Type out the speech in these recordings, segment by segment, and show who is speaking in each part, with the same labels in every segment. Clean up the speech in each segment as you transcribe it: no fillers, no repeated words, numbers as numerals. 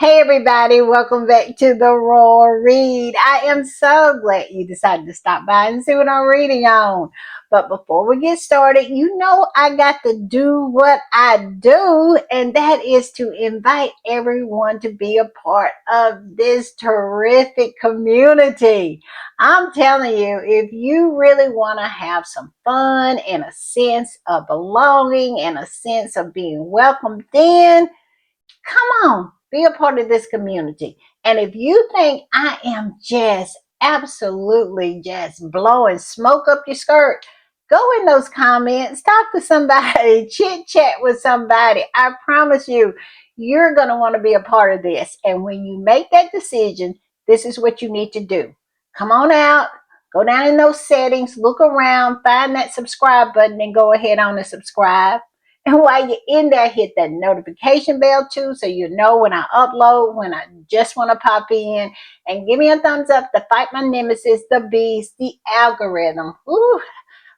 Speaker 1: Hey everybody, welcome back to the Raw Read. I am so glad you decided to stop by and see what I'm reading on. But before we get started, you know I got to do what I do, and that is to invite everyone to be a part of this terrific community. I'm telling you, if you really want to have some fun and a sense of belonging and a sense of being welcomed in, come on, be a part of this community. And if you think I am just absolutely just blowing smoke up your skirt, go in those comments, talk to somebody, chit chat with somebody. I promise you, you're going to want to be a part of this. And when you make that decision, this is what you need to do. Come on out, go down in those settings, look around, find that subscribe button, and go ahead on and subscribe. And while you're in there, hit that notification bell too, so you know when I upload, when I just want to pop in. And give me a thumbs up to fight my nemesis, the beast, the algorithm. Ooh,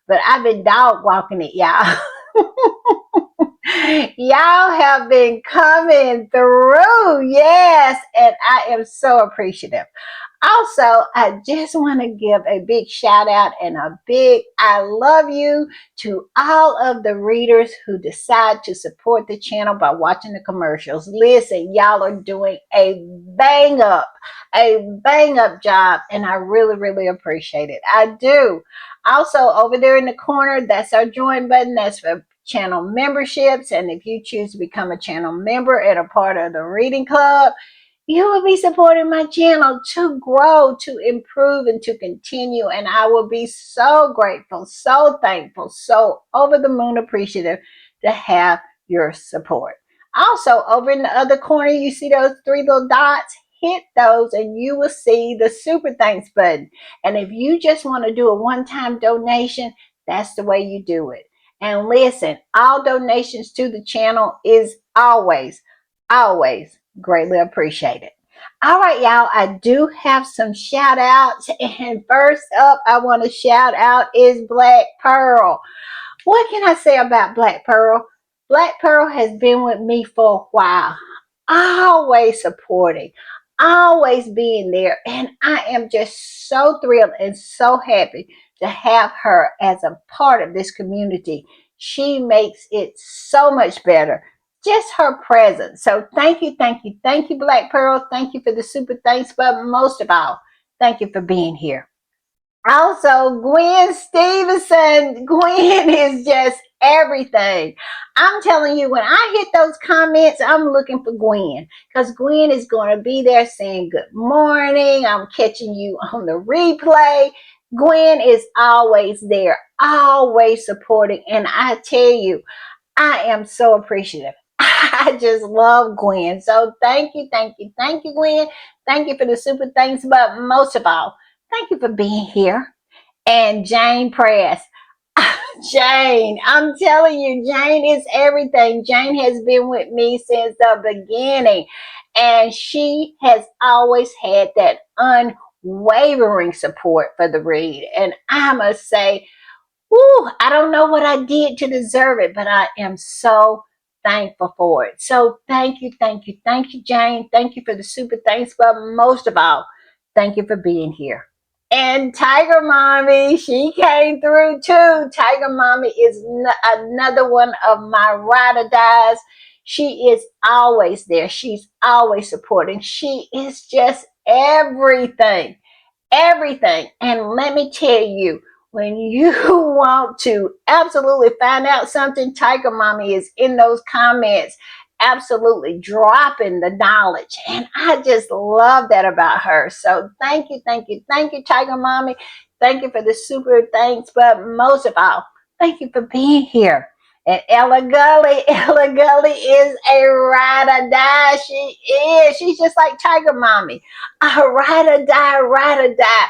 Speaker 1: but I've been dog walking it, y'all. Y'all have been coming through, yes, and I am so appreciative. Also, I just want to give a big shout out and a big I love you to all of the readers who decide to support the channel by watching the commercials. Listen, y'all are doing a bang up job, and I really, really appreciate it. I do. Also, over there in the corner, that's our join button. That's for channel memberships. And if you choose to become a channel member and a part of the reading club, you will be supporting my channel to grow, to improve, and to continue. And I will be so grateful, so thankful, so over the moon appreciative to have your support. Also, over in the other corner, you see those three little dots? Hit those and you will see the super thanks button. And if you just want to do a one-time donation, that's the way you do it. And listen, all donations to the channel is always greatly appreciated. All right, y'all, I do have some shout outs. And first up, I want to shout out is Black Pearl. What can I say about Black Pearl? Black Pearl has been with me for a while, always supporting, always being there. And I am just so thrilled and so happy to have her as a part of this community. She makes it so much better. Just her presence. So thank you, Black Pearl. Thank you for the super thanks, but most of all, thank you for being here. Also, Gwen Stevenson. Gwen is just everything. I'm telling you, when I hit those comments, I'm looking for Gwen because Gwen is going to be there saying good morning. I'm catching you on the replay. Gwen is always there, always supporting. And I tell you, I am so appreciative. I just love Gwen. So thank you, Gwen. Thank you for the super thanks. But most of all, thank you for being here. And Jane Press. Jane, I'm telling you, Jane is everything. Jane has been with me since the beginning. And she has always had that unwavering support for the read. And I must say, whew, I don't know what I did to deserve it, but I am so thankful for it. So thank you, Jane. Thank you for the super thanks, but most of all, thank you for being here. And Tiger Mommy, she came through too. Tiger Mommy is another one of my ride or dies. She is always there. She's always supporting. She is just everything, everything. And let me tell you, when you want to absolutely find out something, Tiger Mommy is in those comments, absolutely dropping the knowledge. And I just love that about her. So thank you, Tiger Mommy. Thank you for the super thanks. But most of all, thank you for being here. And Ella Gully is a ride or die. She is. She's just like Tiger Mommy. A ride or die.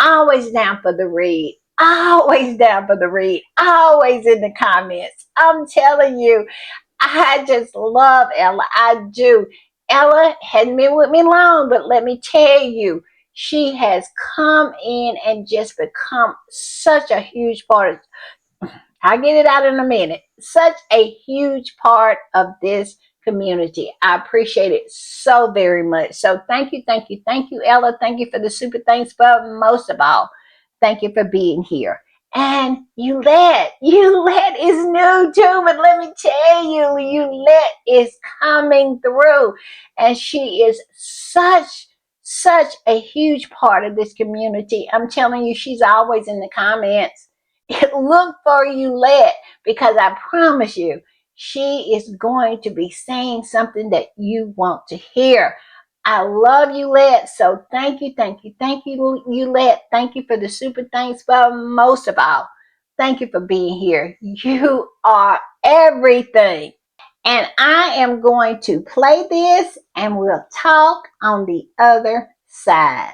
Speaker 1: Always down for the read. Always down for the read. Always in the comments. I'm telling you, I just love Ella. I do. Ella hadn't been with me long, but let me tell you, she has come in and just become such a huge part of, I'll get it out in a minute, such a huge part of this community. I appreciate it so very much. So thank you, thank you, thank you, Ella. Thank you for the super thanks, but most of all, thank you for being here. And Yulette is new too, but let me tell you, Yulette is coming through, and she is such a huge part of this community. I'm telling you, she's always in the comments. Look for Yulette, because I promise you, she is going to be saying something that you want to hear. I love Yulette, so thank you, thank you, thank you, Yulette. Thank you for the super thanks, but most of all, thank you for being here. You are everything. And I am going to play this and we'll talk on the other side.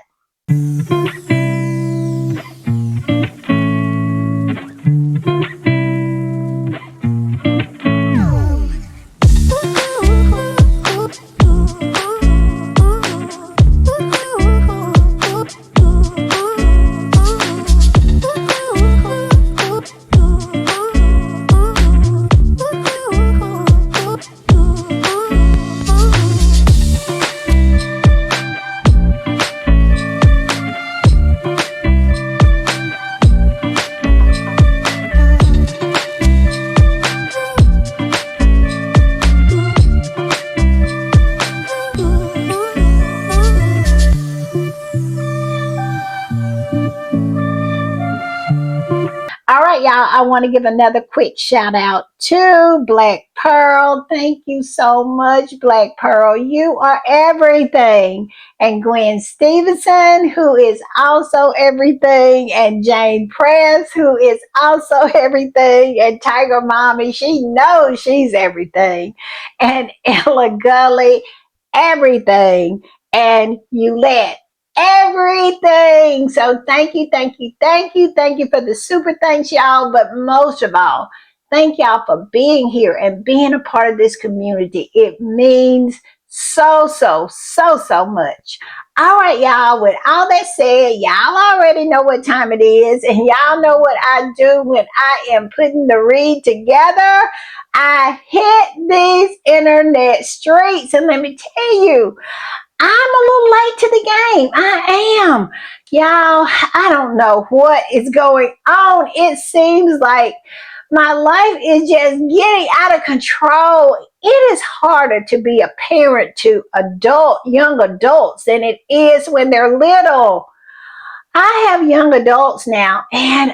Speaker 1: All right, y'all, I want to give another quick shout out to Black Pearl. Thank you so much, Black Pearl. You are everything. And Gwen Stevenson, who is also everything. And Jane Press, who is also everything. And Tiger Mommy, she knows she's everything. And Ella Gully, everything. And Yulette, everything. So thank you, thank you, thank you, thank you for the super thanks, y'all. But most of all, thank y'all for being here and being a part of this community. It means so much. All right, y'all. With all that said, y'all already know what time it is, and y'all know what I do when I am putting the read together. I hit these internet streets, and let me tell you, I'm a little late to the game. I am. Y'all, I don't know what is going on. It seems like my life is just getting out of control. It is harder to be a parent to young adults than it is when they're little. I have young adults now, and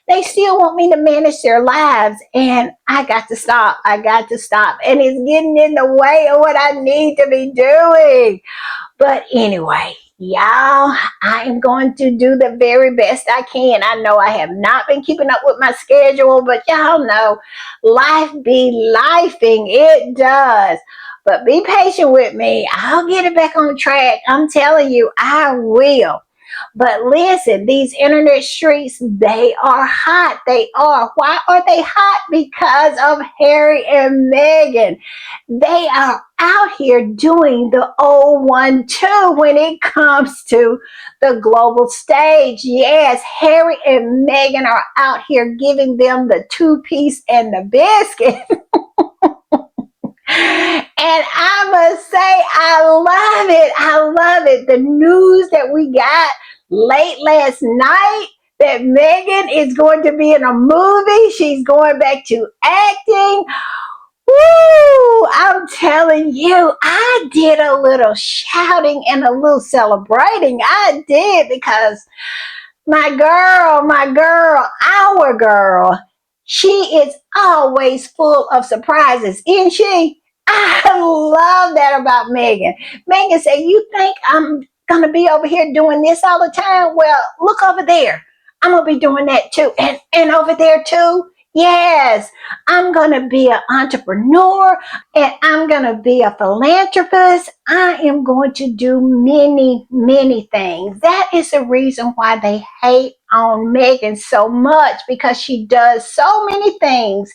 Speaker 1: they still want me to manage their lives, and I got to stop. I got to stop, and it's getting in the way of what I need to be doing. But anyway, y'all, I am going to do the very best I can. I know I have not been keeping up with my schedule, but y'all know life be lifing. It does. But be patient with me. I'll get it back on track. I'm telling you, I will. But listen, these internet streets, they are hot. They are. Why are they hot? Because of Harry and Meghan. They are out here doing the 012 when it comes to the global stage. Yes, Harry and Meghan are out here giving them the two-piece and the biscuit. And I must say, I love it. I love it. The news that we got late last night that Meghan is going to be in a movie. She's going back to acting. Woo! I'm telling you, I did a little shouting and a little celebrating. I did, because my girl, our girl, she is always full of surprises, isn't she? I love that about Meghan. Meghan said, "You think I'm going to be over here doing this all the time? Well, look over there. I'm going to be doing that too. And over there too. Yes, I'm going to be an entrepreneur, and I'm going to be a philanthropist. I am going to do many things." That is the reason why they hate on Meghan so much, because she does so many things.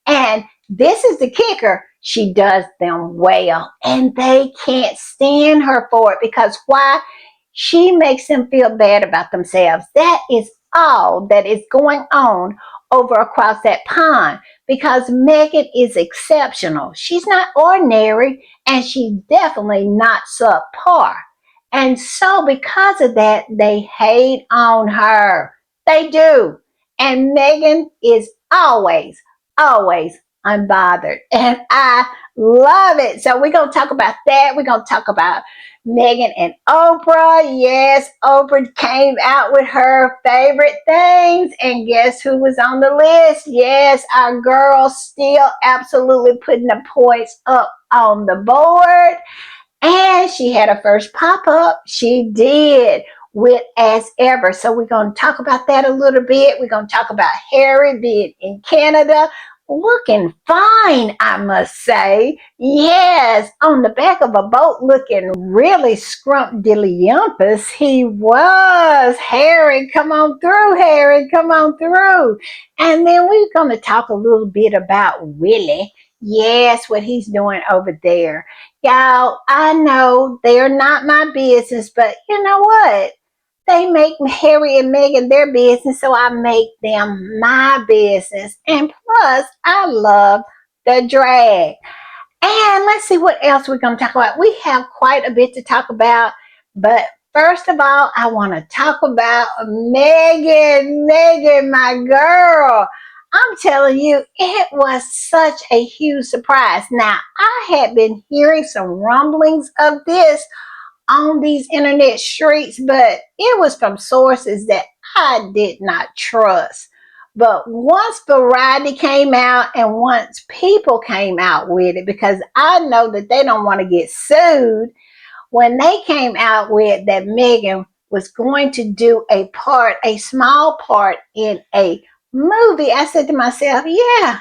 Speaker 1: And this is the kicker. She does them well, and they can't stand her for it, because why? She makes them feel bad about themselves. That is all that is going on over across that pond because Meghan is exceptional. She's not ordinary and she's definitely not subpar. And so, because of that, they hate on her. They do. And Meghan is always unbothered. And I love it. So, we're going to talk about that. We're going to talk about Meghan and Oprah. Yes, Oprah came out with her favorite things. And guess who was on the list? Yes, our girl still absolutely putting the points up on the board. And she had her first pop up. She did with As Ever. So we're going to talk about that a little bit. We're going to talk about Harry being in Canada. Looking fine, I must say. Yes, on the back of a boat looking really scrumptious. He was. Harry, come on through, Harry, come on through. And then we're going to talk a little bit about Willie. Yes, what he's doing over there. Y'all, I know they're not my business, but you know what? They make Harry and Meghan their business, so I make them my business. And plus, I love the drag. And let's see what else we're going to talk about. We have quite a bit to talk about, but first of all, I want to talk about Meghan. Meghan, my girl. I'm telling you, it was such a huge surprise. Now, I had been hearing some rumblings of this on these internet streets, but it was from sources that I did not trust. But once Variety came out and once people came out with it, because I know that they don't want to get sued, when they came out with that Meghan was going to do a small part in a movie, I said to myself, yeah,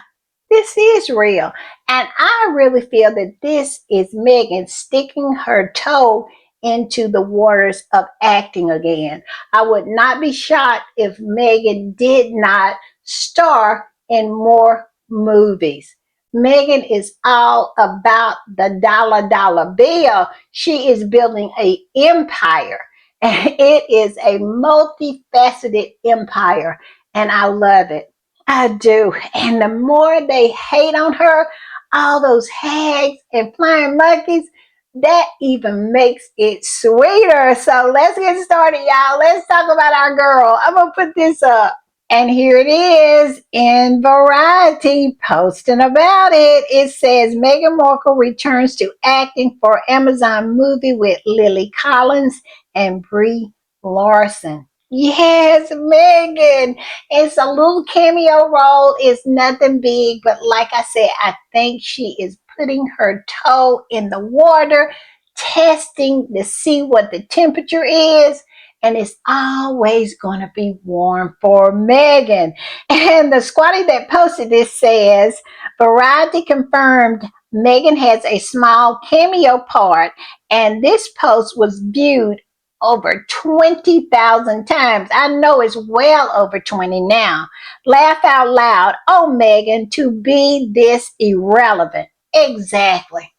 Speaker 1: this is real. And I really feel that this is Meghan sticking her toe into the waters of acting again. I would not be shocked if Meghan did not star in more movies. Meghan is all about the dollar bill. She is building an empire, and it is a multifaceted empire, and I love it. I do. And the more they hate on her, all those hags and flying monkeys, that even makes it sweeter. So let's get started, y'all. Let's talk about our girl. I'm going to put this up. And here it is in Variety posting about it. It says Meghan Markle returns to acting for Amazon movie with Lily Collins and Brie Larson. Yes, Meghan. It's a little cameo role. It's nothing big, but like I said, I think she is putting her toe in the water, testing to see what the temperature is, and it's always going to be warm for Meghan. And the squatty that posted this says, Variety confirmed Meghan has a small cameo part, and this post was viewed over 20,000 times. I know it's well over 20 now. Laugh out loud. Oh, Meghan, to be this irrelevant. Exactly.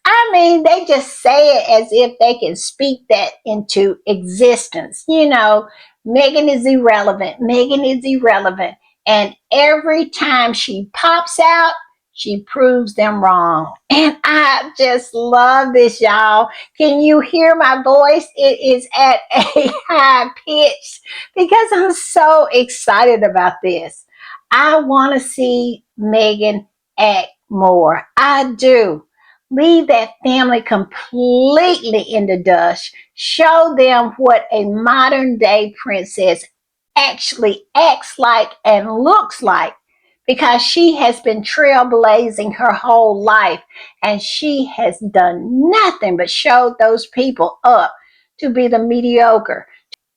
Speaker 1: I mean, they just say it as if they can speak that into existence. You know, Meghan is irrelevant. Meghan is irrelevant. And every time she pops out, she proves them wrong. And I just love this, y'all. Can you hear my voice? It is at a high pitch because I'm so excited about this. I want to see Meghan act more. I do. Leave that family completely in the dust. Show them what a modern day princess actually acts like and looks like because she has been trailblazing her whole life and she has done nothing but show those people up to be the mediocre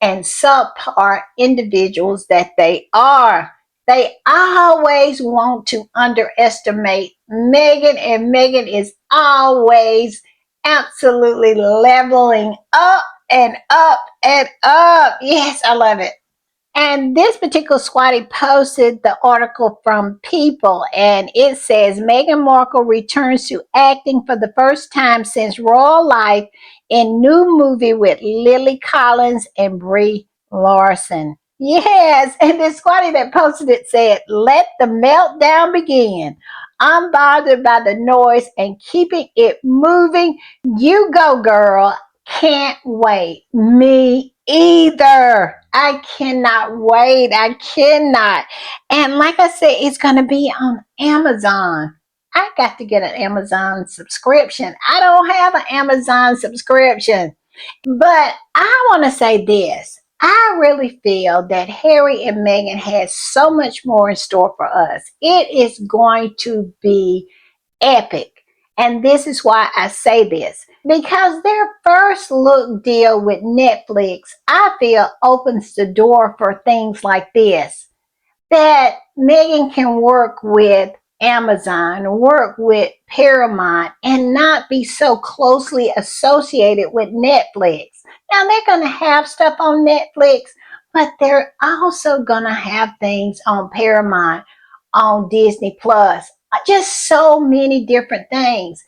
Speaker 1: and subpar individuals that they are. They always want to underestimate Meghan, and Meghan is always absolutely leveling up and up and up. Yes, I love it. And this particular squatty posted the article from People, and it says Meghan Markle returns to acting for the first time since Royal Life in new movie with Lily Collins and Brie Larson. Yes, and this squatty that posted it said, "Let the meltdown begin. I'm bothered by the noise and keeping it moving. You go, girl. Can't wait. Me either. I cannot wait. I cannot." And like I said, it's going to be on Amazon. I got to get an Amazon subscription. I don't have an Amazon subscription. But I want to say this. I really feel that Harry and Meghan has so much more in store for us. It is going to be epic. And this is why I say this. Because their first look deal with Netflix, I feel opens the door for things like this, that Megan can work with Amazon, work with Paramount, and not be so closely associated with Netflix. Now, they're going to have stuff on Netflix, but they're also going to have things on Paramount, on Disney Plus, just so many different things.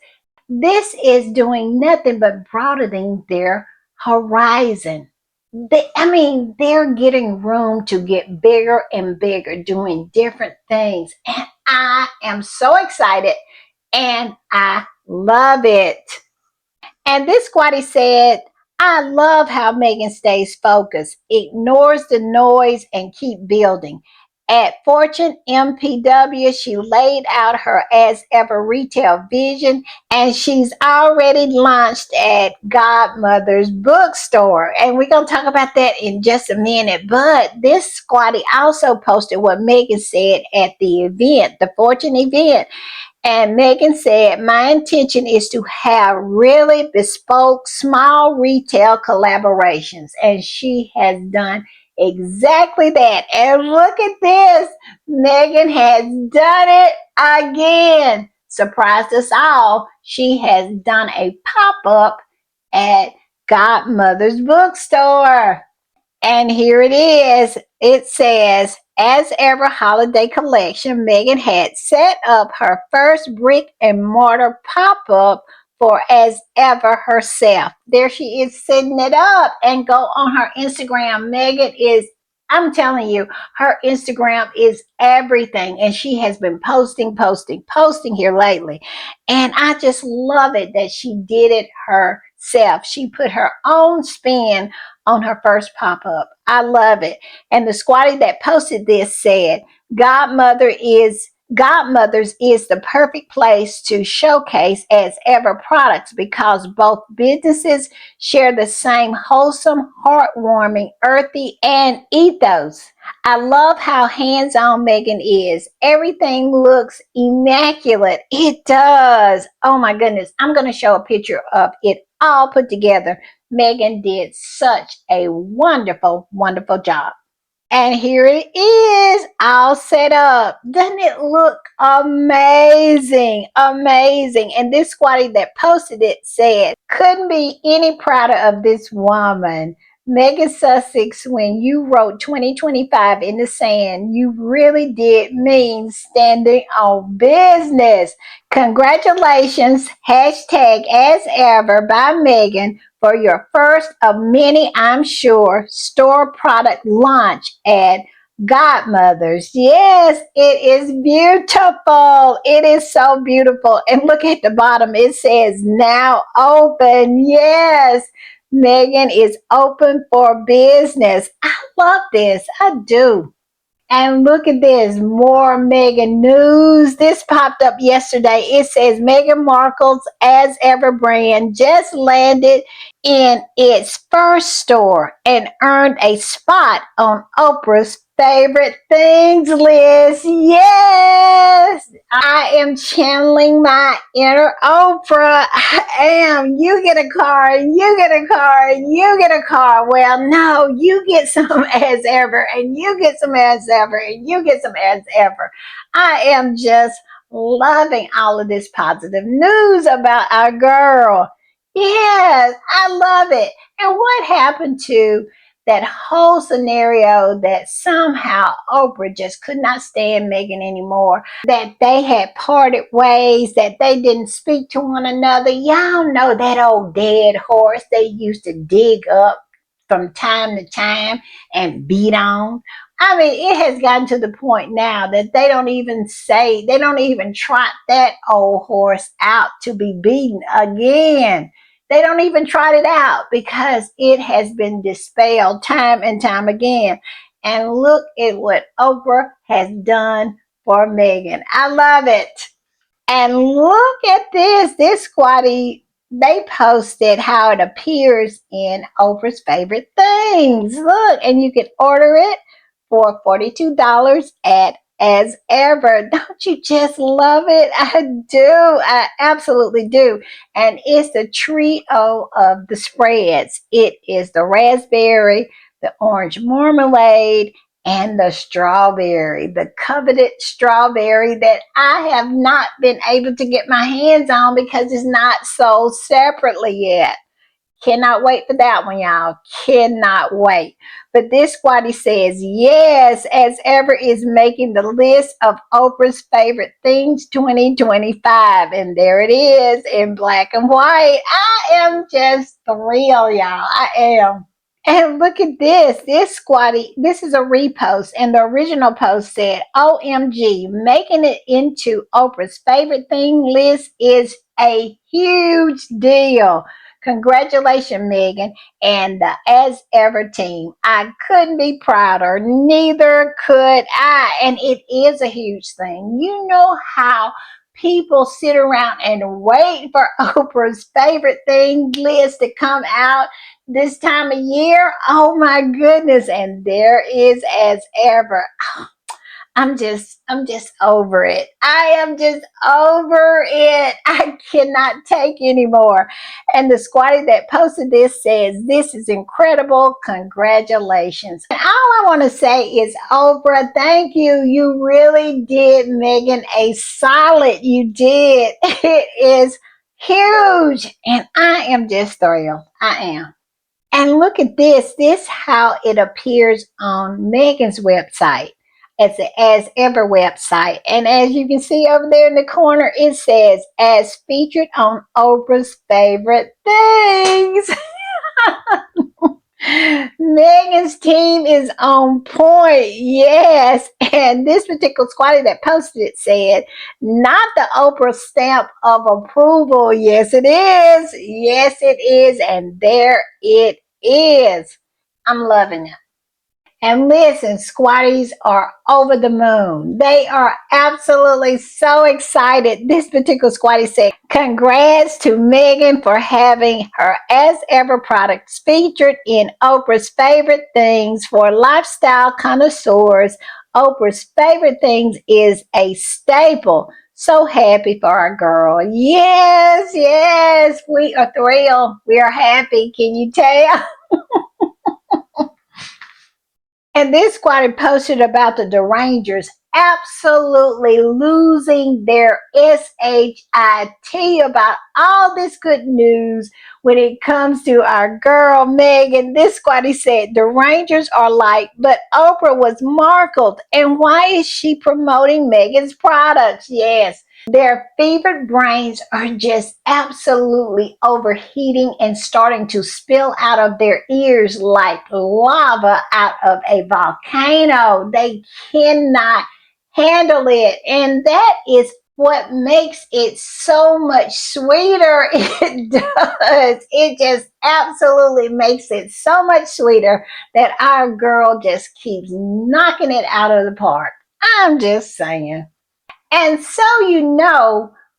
Speaker 1: This is doing nothing but broadening their horizon. They're getting room to get bigger and bigger, doing different things. And I am so excited and I love it. And this squatty said, "I love how Megan stays focused, ignores the noise, and keep building. At Fortune MPW, she laid out her as ever retail vision, and she's already launched at Godmother's bookstore." And we're going to talk about that in just a minute. But this squatty also posted what Megan said at the event, the Fortune event. And Megan said, "My intention is to have really bespoke small retail collaborations." And she has done exactly that. And look at this. Megan has done it again. Surprised us all. She has done a pop up at Godmother's bookstore. And here it is. It says, "As ever holiday collection, Megan had set up her first brick and mortar pop up for As Ever herself." There she is setting it up, and go on her Instagram. Megan is, I'm telling you, her Instagram is everything. And she has been posting, posting, posting here lately. And I just love it that she did it herself. She put her own spin on her first pop up. I love it. And the squatty that posted this said, Godmothers is the perfect place to showcase As Ever products because both businesses share the same wholesome, heartwarming, earthy, and ethos. I love how hands on Megan is. Everything looks immaculate. It does. Oh my goodness. I'm going to show a picture of it all put together. Megan did such a wonderful, wonderful job. And here it is, all set up. Doesn't it look amazing? Amazing. And this squatty that posted it said, "Couldn't be any prouder of this woman. Megan Sussex, when you wrote 2025 in the sand, you really did mean standing on business. Congratulations. Hashtag As Ever by Megan for your first of many, I'm sure, store product launch at Godmother's." Yes, it is beautiful. It is so beautiful. And look at the bottom. It says now open. Yes, Megan is open for business. I love this. I do. And look at this, more Meghan news. This popped up yesterday. It says Meghan Markle's As Ever brand just landed in its first store and earned a spot on Oprah's favorite things list. Yes, I am channeling my inner Oprah. I am. You get a car, you get a car, you get a car. Well, no, you get some As Ever, and you get some As Ever, and you get some As Ever. I am just loving all of this positive news about our girl. Yes, I love it. And what happened to that whole scenario that somehow Oprah just could not stand Meghan anymore, that they had parted ways, that they didn't speak to one another? Y'all know that old dead horse they used to dig up from time to time and beat on. I mean, it has gotten to the point now that they don't even trot that old horse out to be beaten again. They don't even trot it out because it has been dispelled time and time again. And look at what Oprah has done for Meghan. I love it. And look at this squatty. They posted how it appears in Oprah's favorite things. Look, and you can order it for $42 at as ever. Don't you just love it? I do. I absolutely do. And it's the trio of the spreads. It is the raspberry, the orange marmalade, and the strawberry, the coveted strawberry that I have not been able to get my hands on because it's not sold separately yet. Cannot wait for that one, y'all. Cannot wait. But this squatty says, yes, as ever, is making the list of Oprah's favorite things 2025. And there it is in black and white. I am just thrilled, y'all. I am. And look at this squatty, this is a repost, and the original post said, OMG, making it into Oprah's favorite thing list is a huge deal. Congratulations, Meghan, and the As Ever team. I couldn't be prouder, neither could I. And it is a huge thing. You know how people sit around and wait for Oprah's favorite thing list to come out this time of year. Oh my goodness. And there is As Ever. I'm just over it. I am just over it. I cannot take anymore. And the squatty that posted this says, this is incredible. Congratulations. And all I want to say is, Oprah, thank you. You really did Meghan a solid. You did. It is huge. And I am just thrilled. I am. And look at this how it appears on Meghan's website. It's the As Ever website. And as you can see over there in the corner, it says, as featured on Oprah's favorite things. Megan's team is on point. Yes. And this particular squatty that posted it said, not the Oprah stamp of approval. Yes, it is. Yes, it is. And there it is. I'm loving it. And listen, squatties are over the moon. They are absolutely so excited. This particular squatty said, congrats to Meghan for having her As Ever products featured in Oprah's favorite things for lifestyle connoisseurs. Oprah's favorite things is a staple. So happy for our girl. Yes, yes, we are thrilled. We are happy. Can you tell? And this squad posted about the Derangers absolutely losing their SHIT about all this good news when it comes to our girl Meghan. This squatty said the Rangers are like, but Oprah was marked, and why is she promoting Meghan's products? Yes. Their fevered brains are just absolutely overheating and starting to spill out of their ears like lava out of a volcano. They cannot handle it. And that is what makes it so much sweeter. It does. It just absolutely makes it so much sweeter that our girl just keeps knocking it out of the park. I'm just saying. And so,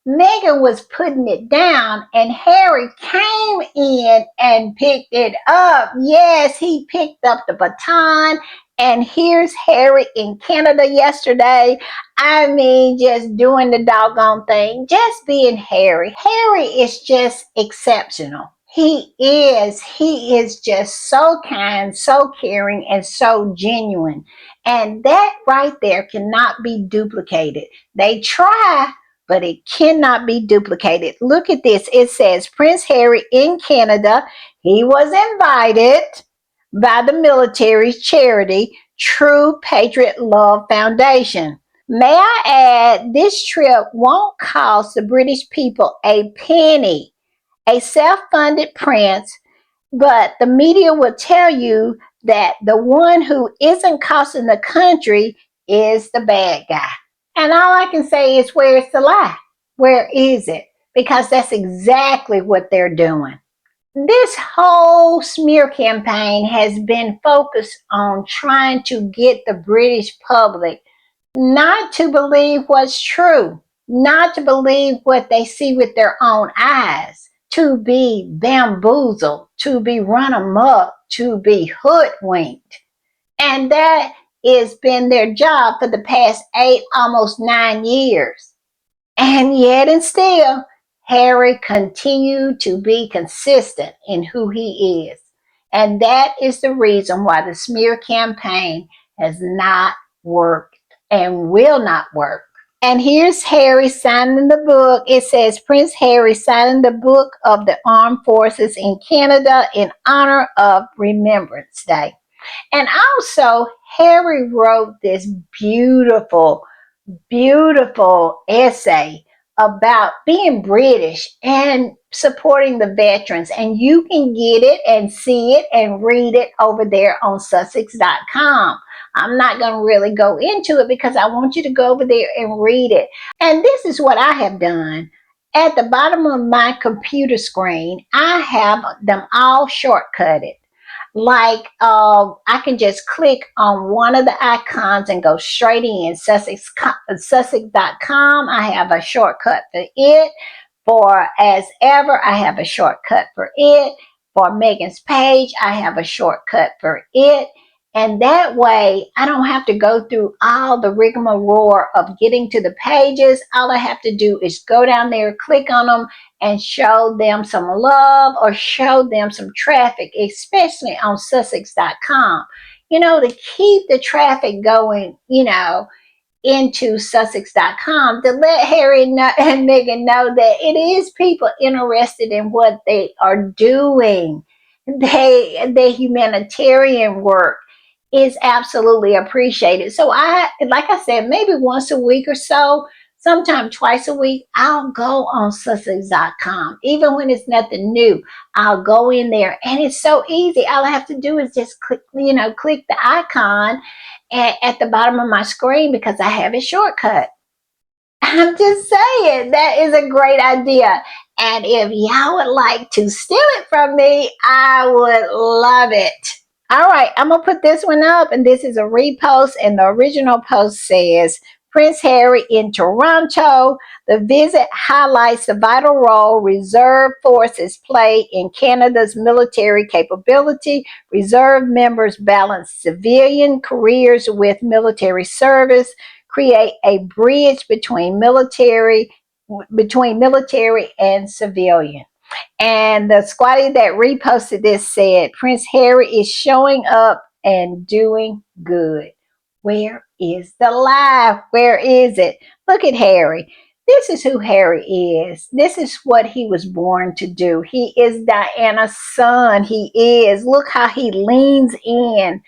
Speaker 1: Meghan was putting it down, and Harry came in and picked it up. Yes, he picked up the baton. And here's Harry in Canada yesterday. I mean, just doing the doggone thing, just being Harry. Harry is just exceptional. He is. He is just so kind, so caring, and so genuine. And that right there cannot be duplicated. They try, but it cannot be duplicated. Look at this. It says Prince Harry in Canada. He was invited by the military's charity, True Patriot Love Foundation. May I add, this trip won't cost the British people a penny. A self funded prince But the media will tell you that the one who isn't costing the country is the bad guy. And all I can say is, where's the lie? Where is it? Because that's exactly what they're doing. This whole smear campaign has been focused on trying to get the British public not to believe what's true, not to believe what they see with their own eyes, to be bamboozled, to be run amok, to be hoodwinked. And that has been their job for the past 8, almost 9 years. And yet and still, Harry continued to be consistent in who he is. And that is the reason why the smear campaign has not worked and will not work. And here's Harry signing the book. It says Prince Harry signing the book of the Armed Forces in Canada in honor of Remembrance Day. And also, Harry wrote this beautiful essay about being British and supporting the veterans. And you can get it and see it and read it over there on Sussex.com. I'm not going to really go into it because I want you to go over there and read it. And this is what I have done. At the bottom of my computer screen, I have them all shortcutted. Like I can just click on one of the icons and go straight in. Sussex.com, I have a shortcut for it. For As Ever, I have a shortcut for it. For Meghan's page, I have a shortcut for it. And that way, I don't have to go through all the rigmarole of getting to the pages. All I have to do is go down there, click on them, and show them some love or show them some traffic, especially on Sussex.com. To keep the traffic going, into Sussex.com to let Harry and Meghan know that it is people interested in what they are doing. Their humanitarian work is absolutely appreciated. So like I said, maybe once a week or so, sometime twice a week, I'll go on Sussex.com. Even when it's nothing new, I'll go in there and it's so easy. All I have to do is just click the icon at the bottom of my screen because I have a shortcut. I'm just saying that is a great idea. And if y'all would like to steal it from me, I would love it. All right, I'm going to put this one up, and this is a repost, and the original post says, Prince Harry in Toronto. The visit highlights the vital role reserve forces play in Canada's military capability. Reserve members balance civilian careers with military service, create a bridge between military and civilian. And the squatty that reposted this said, Prince Harry is showing up and doing good. Where is the lie? Where is it? Look at Harry. This is who Harry is. This is what he was born to do. He is Diana's son. He is. Look how he leans in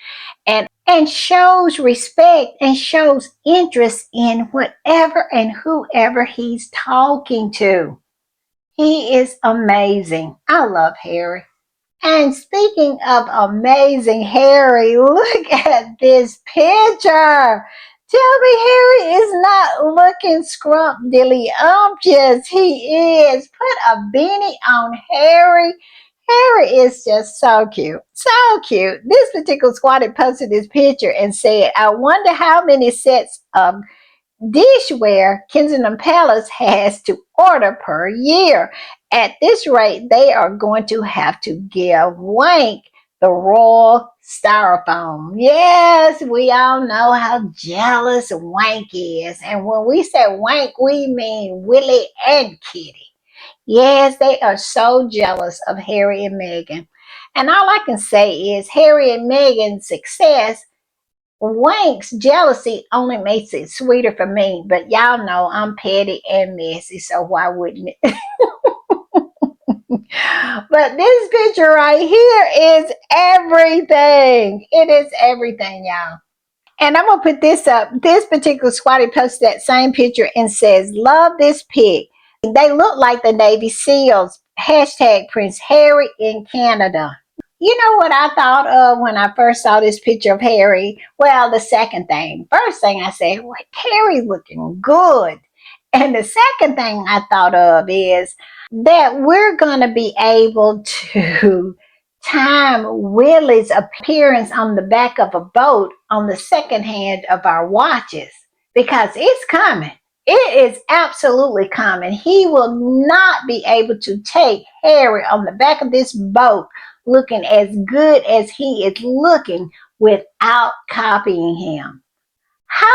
Speaker 1: and shows respect and shows interest in whatever and whoever he's talking to. He is amazing. I love Harry. And speaking of amazing Harry, look at this picture. Tell me Harry is not looking scrumptious. He is. Put a beanie on Harry. Harry is just so cute. So cute. This particular squatter posted this picture and said, I wonder how many sets of dishware Kensington Palace has to order per year. At this rate, they are going to have to give Wank the royal styrofoam. Yes, we all know how jealous Wank is. And when we say Wank, we mean Willie and Kitty. Yes, they are so jealous of Harry and Meghan. And all I can say is Harry and Meghan's success, Wank's jealousy only makes it sweeter for me, but y'all know I'm petty and messy, so why wouldn't it? But this picture right here is everything. It is everything, y'all. And I'm going to put this up. This particular squatty posted that same picture and says, love this pic. They look like the Navy SEALs. Hashtag Prince Harry in Canada. You know what I thought of when I first saw this picture of Harry? Well, the second thing. First thing I said, well, Harry's looking good. And the second thing I thought of is that we're going to be able to time Willie's appearance on the back of a boat on the second hand of our watches because it's coming. It is absolutely coming. He will not be able to take Harry on the back of this boat looking as good as he is looking without copying him. How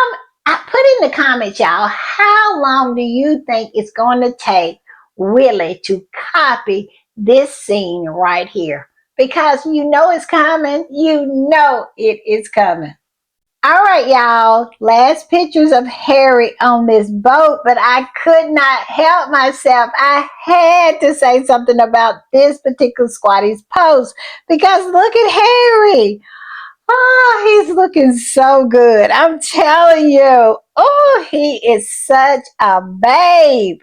Speaker 1: put in the comments, y'all, how long do you think it's going to take Willie to copy this scene right here? Because you know it's coming. You know it is coming. All right, y'all. Last pictures of Harry on this boat, but I could not help myself. I had to say something about this particular squattie's post because look at Harry. Oh, he's looking so good. I'm telling you. Oh, he is such a babe.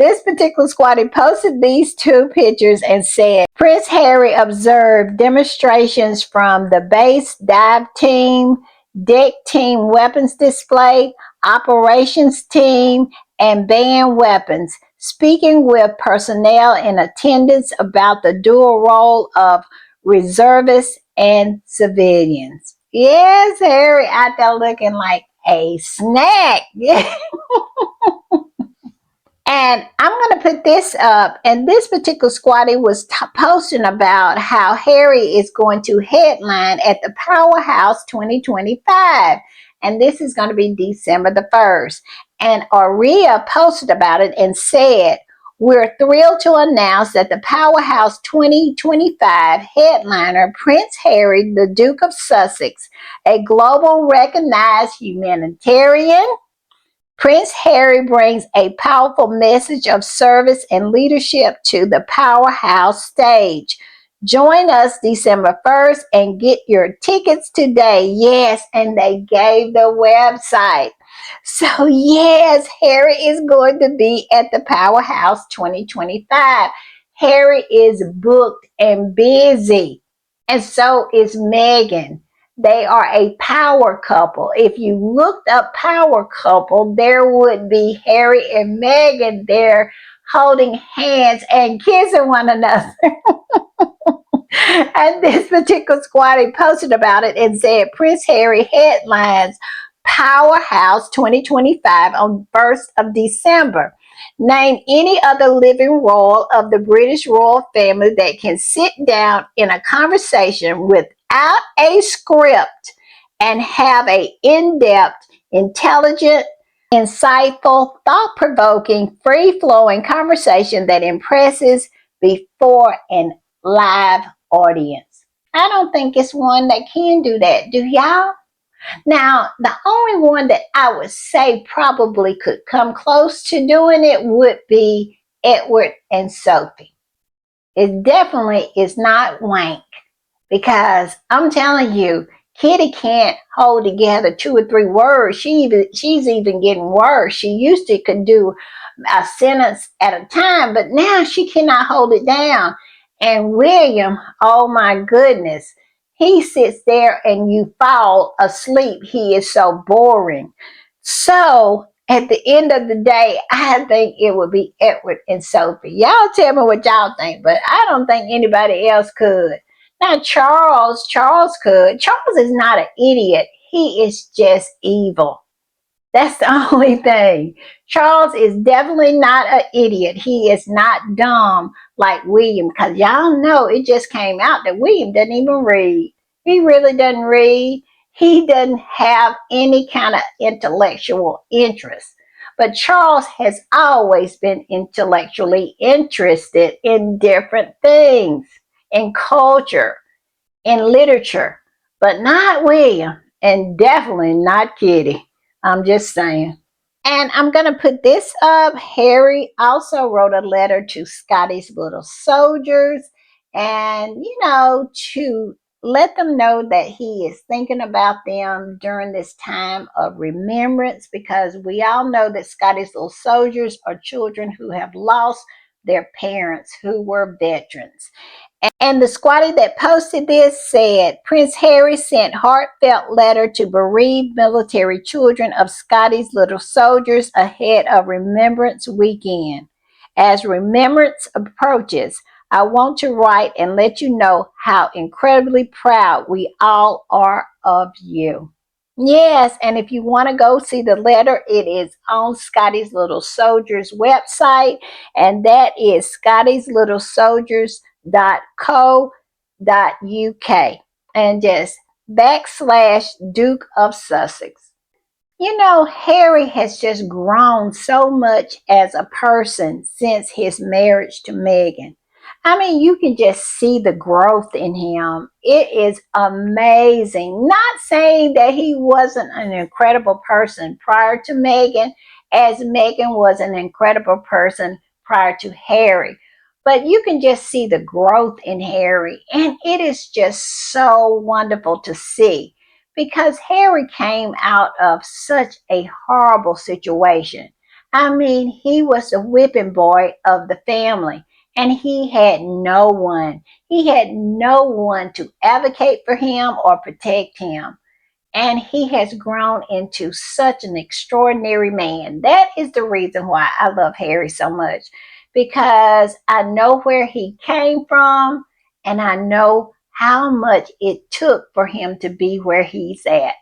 Speaker 1: This particular squatty posted these two pictures and said, Prince Harry observed demonstrations from the base dive team, deck team weapons display, operations team, and band weapons, speaking with personnel in attendance about the dual role of reservists and civilians. Yes, Harry out there looking like a snack. Yeah. And I'm going to put this up. And this particular squatty was posting about how Harry is going to headline at the Powerhouse 2025. And this is going to be December the 1st. And Aria posted about it and said, we're thrilled to announce that the Powerhouse 2025 headliner, Prince Harry, the Duke of Sussex, a global recognized humanitarian, Prince Harry brings a powerful message of service and leadership to the Powerhouse stage. Join us December 1st and get your tickets today. Yes, and they gave the website. So, yes, Harry is going to be at the Powerhouse 2025. Harry is booked and busy, and so is Meghan. They are a power couple. If you looked up power couple, there would be Harry and Meghan there holding hands and kissing one another. And this particular squatty posted about it and said Prince Harry headlines Powerhouse 2025 on 1st of December. Name any other living royal of the British royal family that can sit down in a conversation without a script and have a in-depth, intelligent, insightful, thought-provoking, free-flowing conversation that impresses before an live audience. I don't think it's one that can do that. Do y'all? Now, the only one that I would say probably could come close to doing it would be Edward and Sophie. It definitely is not Wank because I'm telling you, Kitty can't hold together 2 or 3 words. She's even getting worse. She used to could do a sentence at a time, but now she cannot hold it down. And William, oh my goodness, he sits there and you fall asleep. He is so boring. So at the end of the day, I think it would be Edward and Sophie. Y'all tell me what y'all think, but I don't think anybody else could. Now Charles could. Charles is not an idiot. He is just evil. That's the only thing. Charles is definitely not an idiot. He is not dumb like William, because y'all know it just came out that William doesn't even read. He really doesn't read. He doesn't have any kind of intellectual interest. But Charles has always been intellectually interested in different things, in culture, in literature, but not William, and definitely not Kitty. I'm just saying. And I'm going to put this up. Harry also wrote a letter to Scotty's little soldiers and, to let them know that he is thinking about them during this time of remembrance because we all know that Scotty's little soldiers are children who have lost their parents who were veterans. And the squatty that posted this said, Prince Harry sent heartfelt letter to bereaved military children of Scotty's little soldiers ahead of Remembrance Weekend. As Remembrance approaches, I want to write and let you know how incredibly proud we all are of you. Yes, and if you want to go see the letter, it is on Scotty's Little Soldiers website, and that is scottieslittle.co.uk, and just backslash Duke of Sussex. You know, Harry has just grown so much as a person since his marriage to Meghan. I mean, you can just see the growth in him. It is amazing. Not saying that he wasn't an incredible person prior to Meghan, as Meghan was an incredible person prior to Harry. But you can just see the growth in Harry, and it is just so wonderful to see because Harry came out of such a horrible situation. I mean, he was the whipping boy of the family, and he had no one. He had no one to advocate for him or protect him. And he has grown into such an extraordinary man. That is the reason why I love Harry so much, because I know where he came from and I know how much it took for him to be where he's at.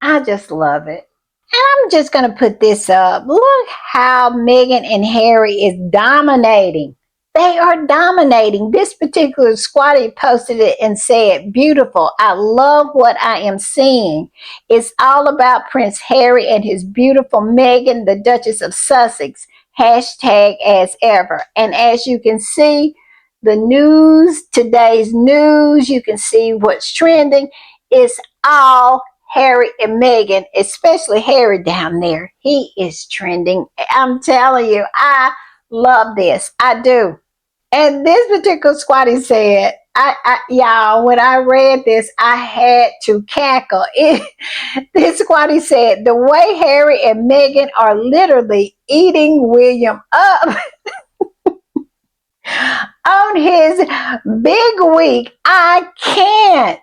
Speaker 1: I just love it. And I'm just going to put this up. Look how Meghan and Harry is dominating. They are dominating. This particular squatty posted it and said, beautiful. I love what I am seeing. It's all about Prince Harry and his beautiful Meghan, the Duchess of Sussex. Hashtag as ever. And as you can see, the news, today's news, you can see what's trending. It's all Harry and Meghan, especially Harry down there. He is trending. I'm telling you, I love this. I do. And this particular squatty said, y'all, when I read this, I had to cackle. This squatty said, the way Harry and Meghan are literally eating William up on his big week, I can't.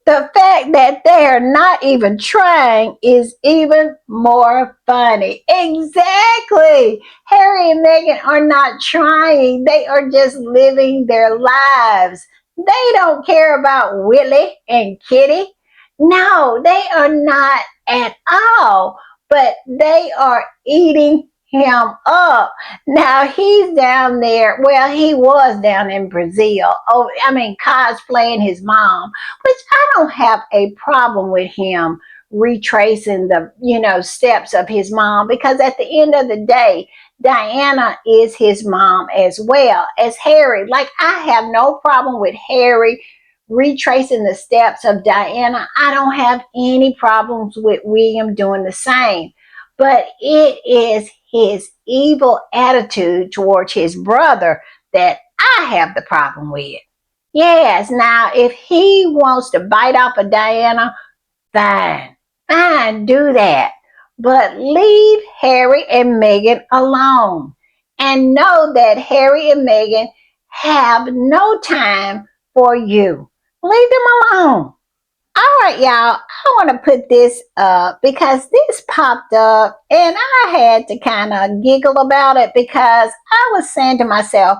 Speaker 1: The fact that they're not even trying is even more funny. Exactly. Harry and Meghan are not trying. They are just living their lives. They don't care about Willie and Kitty. No, they are not at all. But they are eating him up. Now he's down there. Well, he was down in Brazil. Oh, I mean, cosplaying his mom, which I don't have a problem with him retracing the steps of his mom, because at the end of the day, Diana is his mom as well as Harry. Like, I have no problem with Harry retracing the steps of Diana. I don't have any problems with William doing the same. But it is his evil attitude towards his brother that I have the problem with. Yes, now if he wants to bite off of Diana, fine, fine, do that. But leave Harry and Meghan alone. And know that Harry and Meghan have no time for you. Leave them alone. All right, y'all, I want to put this up because this popped up and I had to kind of giggle about it, because I was saying to myself,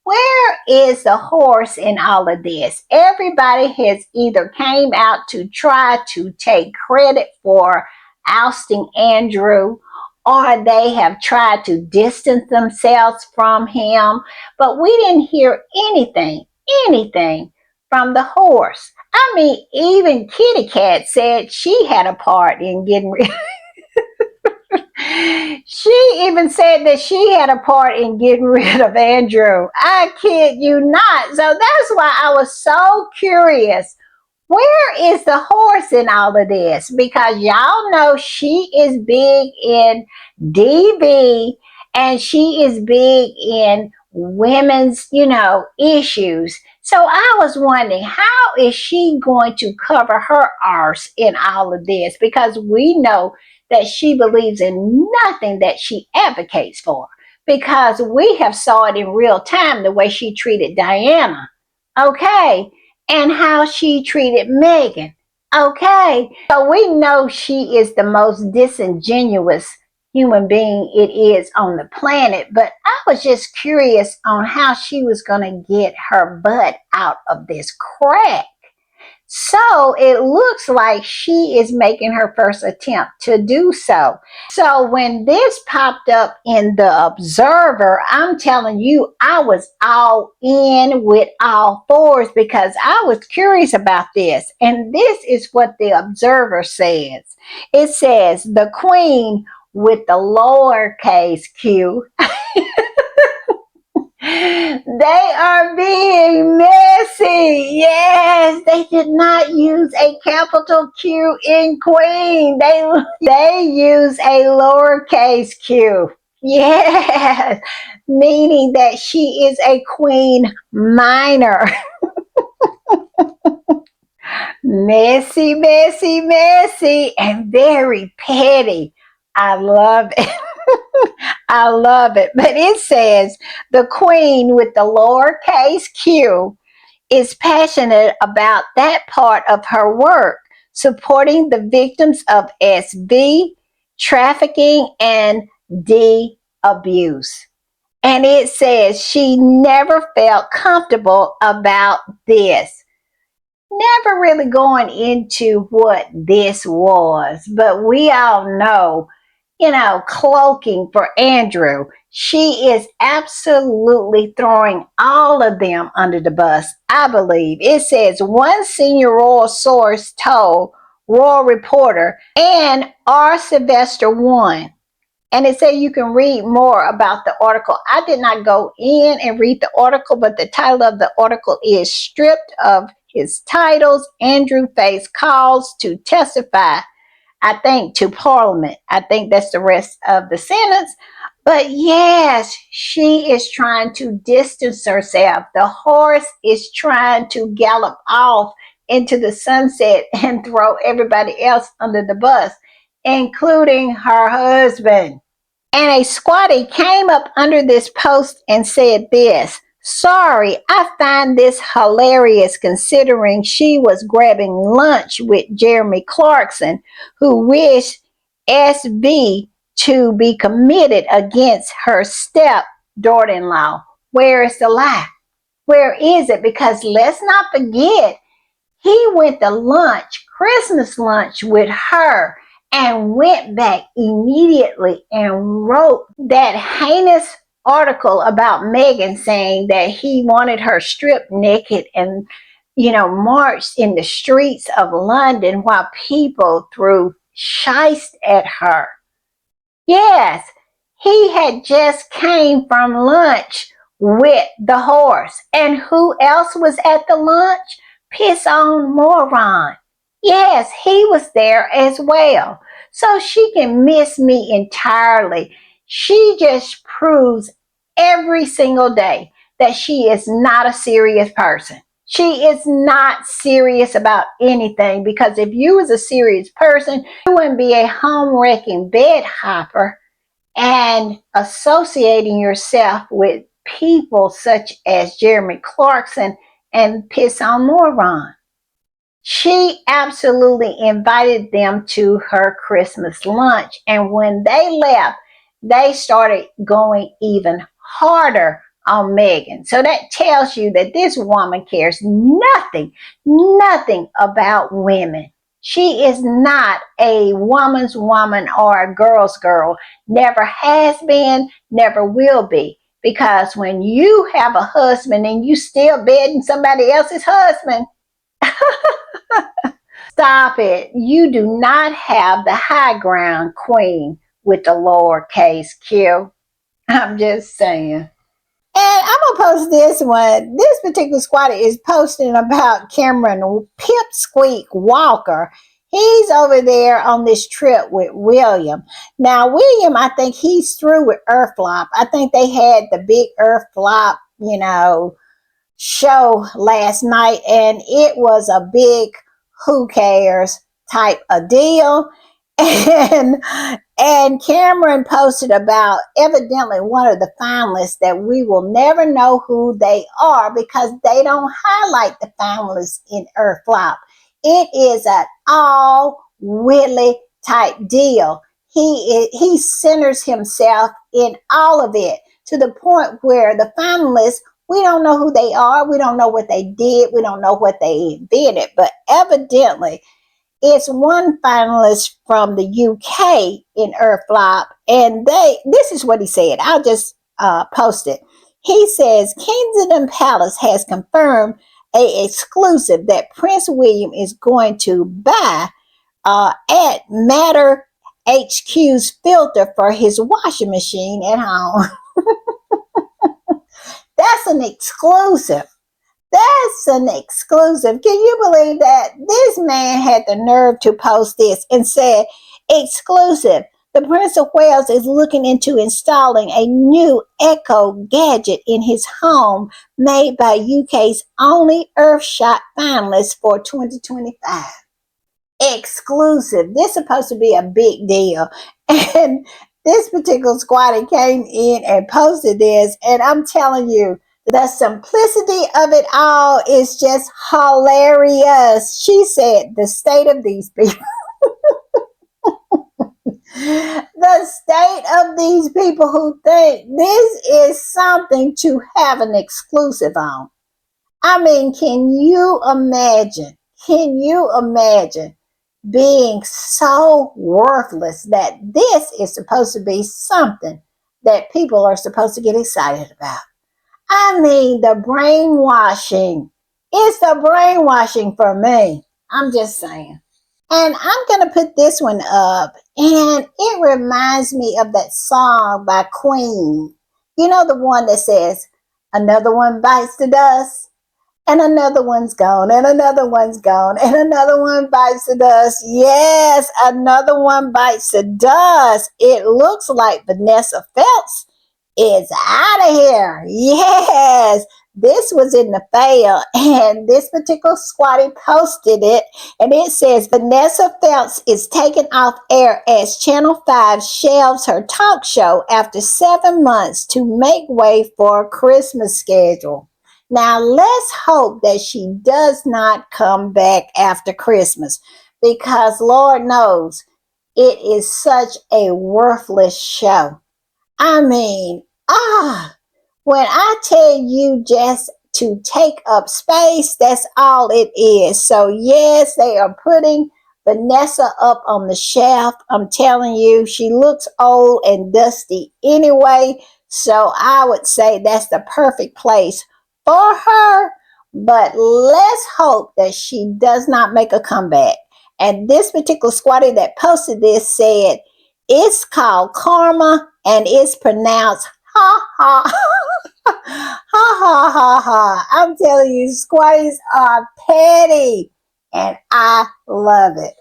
Speaker 1: where is the horse in all of this? Everybody has either came out to try to take credit for ousting Andrew, or they have tried to distance themselves from him, but we didn't hear anything from the horse. I mean, even Kitty Cat said she had a part in getting rid. She even said that she had a part in getting rid of Andrew. I kid you not. So that's why I was so curious. Where is the horse in all of this? Because y'all know she is big in DV, and she is big in women's, issues. So I was wondering, how is she going to cover her arse in all of this? Because we know that she believes in nothing that she advocates for. Because we have saw it in real time, the way she treated Diana. Okay. And how she treated Meghan. Okay. So we know she is the most disingenuous human being it is on the planet. But I was just curious on how she was going to get her butt out of this crack. So it looks like she is making her first attempt to do so. So when this popped up in the Observer, I'm telling you, I was all in with all fours because I was curious about this. And this is what the Observer says. It says the Queen with the lowercase q, they are being messy. Yes, they did not use a capital Q in Queen. They use a lowercase q. Yes, meaning that she is a queen minor. Messy, messy, messy, and very petty. I love it. I love it. But it says the queen with the lowercase q is passionate about that part of her work, supporting the victims of SV, trafficking, and D abuse. And it says she never felt comfortable about this. Never really going into what this was, but we all know, cloaking for Andrew. She is absolutely throwing all of them under the bus, I believe. It says one senior royal source told Royal Reporter and R. Sylvester one. And it said you can read more about the article. I did not go in and read the article, but the title of the article is Stripped of His Titles, Andrew faced calls to testify, I think, to Parliament. I think that's the rest of the sentence. But yes, she is trying to distance herself. The horse is trying to gallop off into the sunset and throw everybody else under the bus, including her husband. And a squatty came up under this post and said this: Sorry, I find this hilarious considering she was grabbing lunch with Jeremy Clarkson, who wished SB to be committed against her step daughter in law. Where is the lie? Where is it? Because let's not forget, he went to lunch, Christmas lunch with her, and went back immediately and wrote that heinous article about Meghan, saying that he wanted her stripped naked and, marched in the streets of London while people threw shice at her. Yes, he had just came from lunch with the horse. And who else was at the lunch? Piss on moron. Yes, he was there as well. So she can miss me entirely. She just proves every single day that she is not a serious person. She is not serious about anything, because if you was a serious person, you wouldn't be a home wrecking bed hopper and associating yourself with people such as Jeremy Clarkson and Piss on Moron. She absolutely invited them to her Christmas lunch. And when they left, they started going even harder on Meghan. So that tells you that this woman cares nothing about women. She is not a woman's woman or a girl's girl. Never has been, never will be. Because when you have a husband and you still bedding somebody else's husband, stop it. You do not have the high ground, queen with the lowercase q. I'm just saying. And I'm gonna post this one. This particular squatter is posting about Cameron Pipsqueak Walker. He's over there on this trip with William. Now, William, I think he's through with Earthflop. I think they had the big Earthflop, show last night, and it was a big who cares type of deal. And And Cameron posted about evidently one of the finalists that we will never know who they are because they don't highlight the finalists in Earth Flop. It is an all Willie type deal. He centers himself in all of it to the point where the finalists, we don't know who they are, we don't know what they did, we don't know what they invented, but evidently it's one finalist from the UK in Earth Flop, and this is what he said. I'll just post it. He says Kensington Palace has confirmed a exclusive that Prince William is going to buy at Matter HQ's filter for his washing machine at home. That's an exclusive. That's an exclusive. Can you believe that? This man had the nerve to post this and said, exclusive. The Prince of Wales is looking into installing a new Echo gadget in his home made by UK's only Earthshot finalist for 2025. Exclusive. This is supposed to be a big deal. And this particular squatter came in and posted this, and I'm telling you, the simplicity of it all is just hilarious. She said, the state of these people. The state of these people who think this is something to have an exclusive on. I mean, can you imagine? Can you imagine being so worthless that this is supposed to be something that people are supposed to get excited about? I mean, the brainwashing. It's the brainwashing for me. I'm just saying. And I'm going to put this one up. And it reminds me of that song by Queen. You know, the one that says, another one bites the dust, and another one's gone, and another one's gone, and another one bites the dust. Yes, another one bites the dust. It looks like Vanessa Feltz is out of here. Yes, this was in the fail, and this particular squatty posted it, and it says Vanessa Feltz is taken off air as Channel 5 shelves her talk show after 7 months to make way for a Christmas schedule. Now, let's hope that she does not come back after Christmas, because Lord knows it is such a worthless show. I mean, when I tell you just to take up space, that's all it is. So yes, they are putting Vanessa up on the shelf. I'm telling you, she looks old and dusty anyway. So I would say that's the perfect place for her. But let's hope that she does not make a comeback. And this particular squatty that posted this said, it's called karma and it's pronounced ha ha. Ha ha ha ha. I'm telling you, squatties are petty and I love it.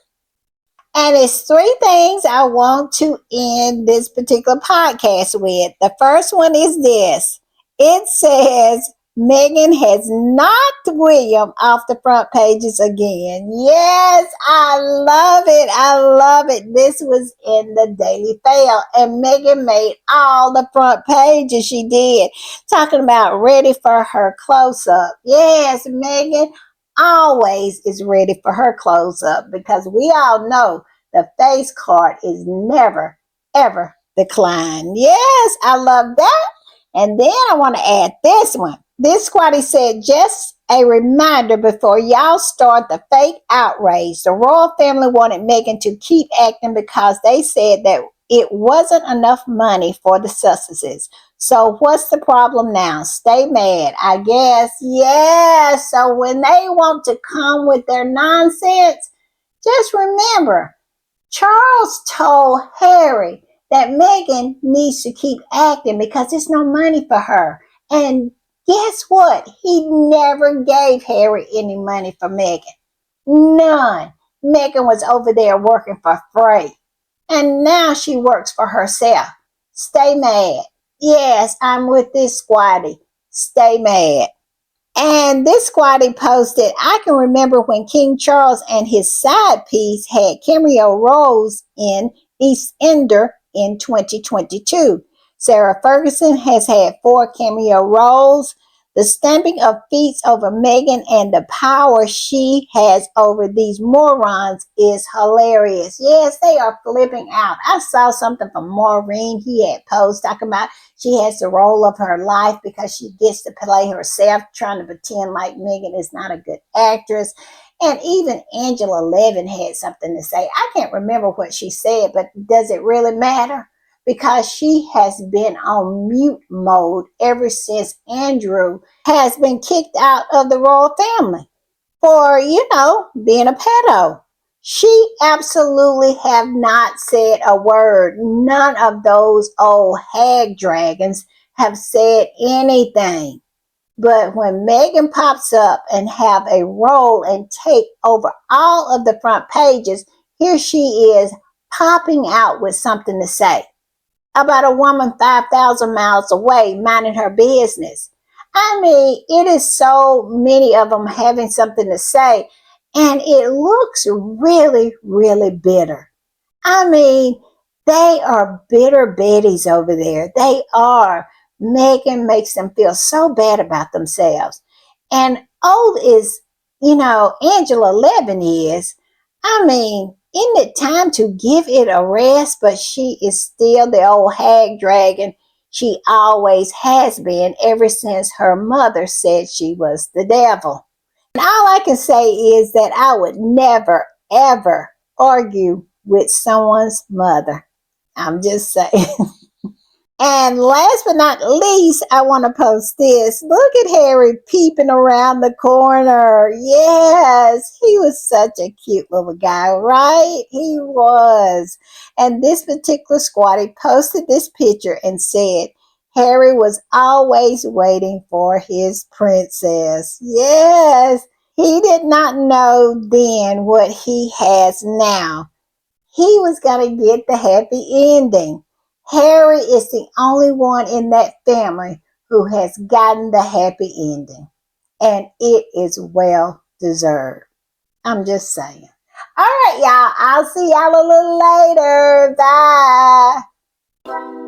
Speaker 1: And it's 3 things I want to end this particular podcast with. The first one is this. It says Meghan has knocked William off the front pages again. Yes, I love it. I love it. This was in the Daily Fail, and Meghan made all the front pages. She did, talking about ready for her close-up. Yes, Meghan always is ready for her close-up, because we all know the face card is never, ever declined. Yes, I love that. And then I want to add this one. This squatty said, just a reminder before y'all start the fake outrage. The royal family wanted Meghan to keep acting because they said that it wasn't enough money for the Sussexes. So what's the problem now? Stay mad, I guess. Yes. So when they want to come with their nonsense, just remember, Charles told Harry that Meghan needs to keep acting because there's no money for her. And guess what? He never gave Harry any money for Meghan. None. Meghan was over there working for free. And now she works for herself. Stay mad. Yes, I'm with this squatty. Stay mad. And this squatty posted, I can remember when King Charles and his side piece had cameo roles in East Ender in 2022. Sarah Ferguson has had 4 cameo roles. The stamping of feet over Meghan and the power she has over these morons is hilarious. Yes, they are flipping out. I saw something from Maureen. He had posted talking about she has the role of her life because she gets to play herself, trying to pretend like Meghan is not a good actress. And even Angela Levin had something to say. I can't remember what she said, but does it really matter? Because she has been on mute mode ever since Andrew has been kicked out of the royal family for, being a pedo. She absolutely have not said a word. None of those old hag dragons have said anything. But when Meghan pops up and have a role and take over all of the front pages, here she is popping out with something to say about a woman 5,000 miles away minding her business. I mean, it is so many of them having something to say, and it looks really, really bitter. I mean, they are bitter Betties over there. They are. Meghan makes them feel so bad about themselves. And old is, Angela Levin is. I mean, isn't it time to give it a rest? But she is still the old hag dragon she always has been ever since her mother said she was the devil. And all I can say is that I would never, ever argue with someone's mother. I'm just saying. And last but not least, I want to post this. Look at Harry peeping around the corner. Yes, he was such a cute little guy, right? He was. And this particular squatty posted this picture and said, Harry was always waiting for his princess. Yes, he did not know then what he has now. He was going to get the happy ending. Harry is the only one in that family who has gotten the happy ending. And it is well deserved. I'm just saying. All right, y'all. I'll see y'all a little later. Bye.